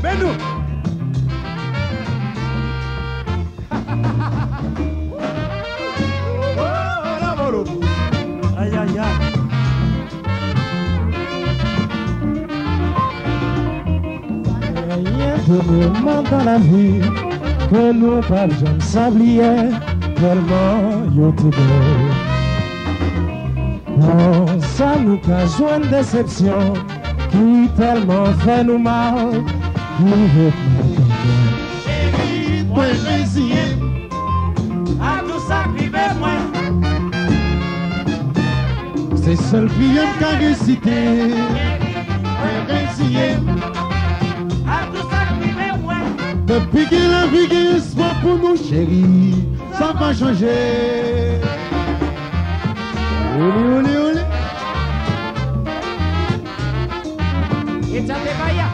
Mais nous. Aïe aïe aïe. Rien de moment dans la vie que nous pas jamais s'oublier tellement yo te beau. Non, ça nous cache une déception qui tellement fait nous mal, qui veut Chérie, moi résigné à tout ça qui veut moi. c'est seul prière qu'a récité. Résigné à tout ça qui veut moi. Depuis que la vie est espoir pour nous, chérie, ça va changer. Olé, olé, olé. Et ça te va ya.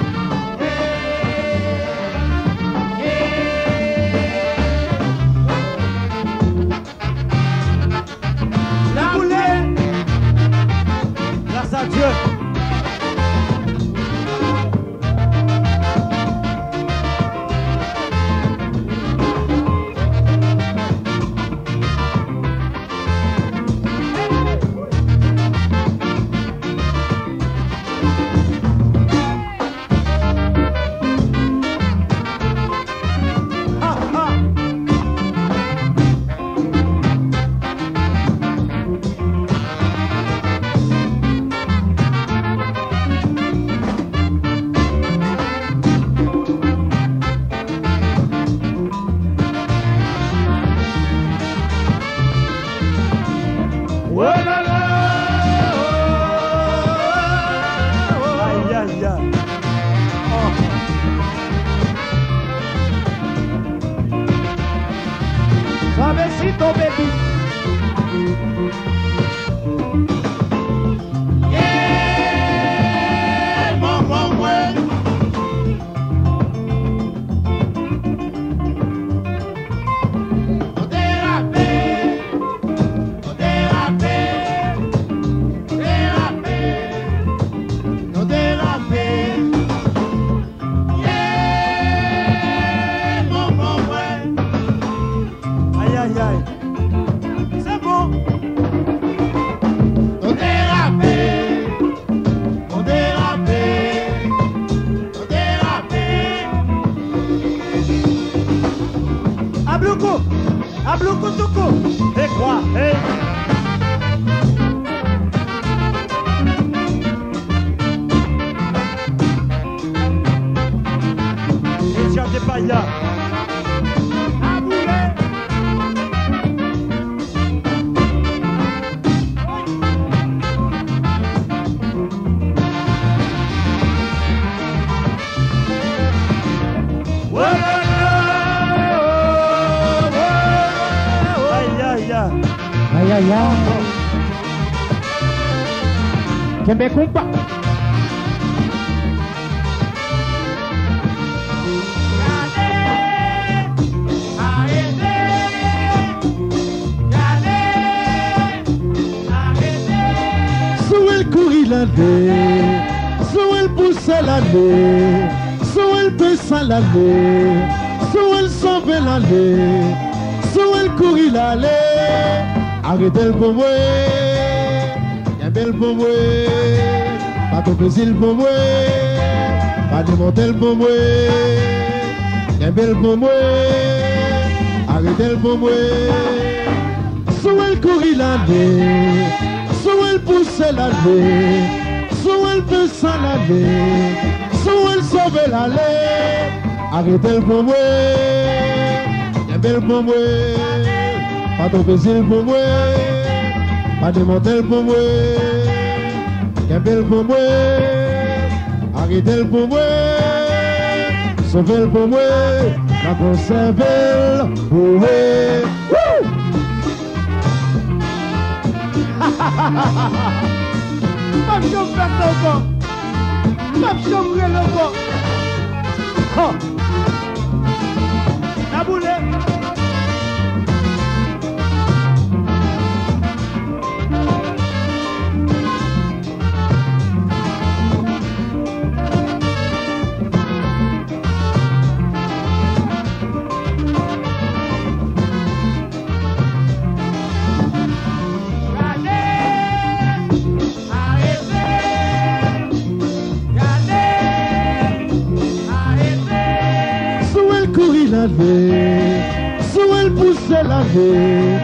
La boulette. Grâce à Dieu. Suavecito, baby. Yeah, mon ouais. On dérapé, on dérapé, dérapé, on dérapé. Yeah, mon ouais. Aïe aïe aïe. C'est bon. On dérapé. On dérapé. On dérapé. Abloukou. Abloukou toukou. Et quoi? Hey. Et tiens des paillas. Aïe aïe aïe. Kembe kumpa. Sous elle courit l'année, sous elle poussait l'année, sous elle baissait l'année, sous elle sauvait l'année, sous elle courit l'année. Arrêtez le pour moi, y'a belle pour moi, pas ton plaisir pour moi, pas démonter le pour moi, y'a belle pour moi, arrêtez le pour moi. Sous elle courit l'année, sous elle poussait l'année, sous elle baissait l'année, sous elle sauvait l'année. Arrêtez le pour moi, y'a belle pour moi. Pas ton plaisir pour moi, pas de monter pour moi, qu'un bel pour moi, arrêtez le pour moi, sauvez le pour moi, la conserver pour moi. Pas de faire ça encore. Pas de chambrer encore. La boulette. l'année, sous elle pousse l'année,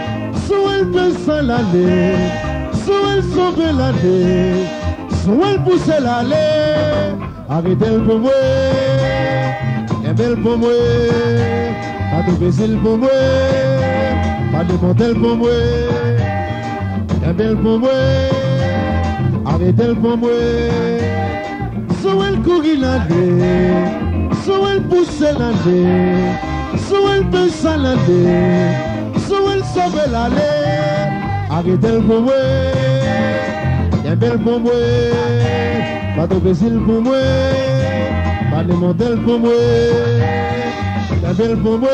sous elle baisse l'année, sous elle sauve l'année, sous elle pousse l'année. Arrêtez pour moi, et belle pour moi, pas de baisser pour moi, pas de monter pour moi, et belle pour moi, arrêtez pour moi. Sous elle courit l'année, sous elle pousse l'année, sous elle baisse l'année, sous elle sauve l'année. Arrêtez pour moi, et belle pour moi. Pas de plaisir pour moi, pas de modèle pour moi, la belle pour moi,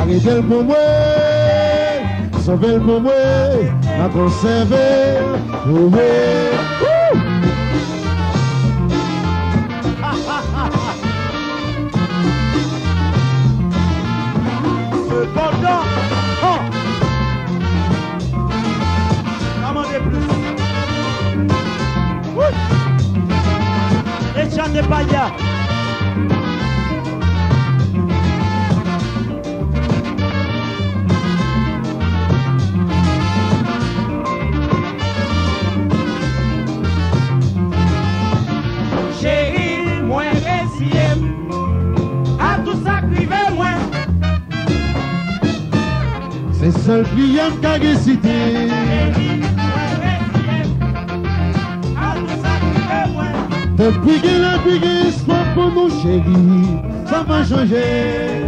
arrêtez pour moi, sauvez pour moi, la conserver pour moi. Cependant, commandez plus. Les chants n'est pas là. Chérie, moi réciem, à tout ça crivé moi. C'est seul client qui a récité. Depuis qu'il a pris espoir pour mon chéri, ça va changer.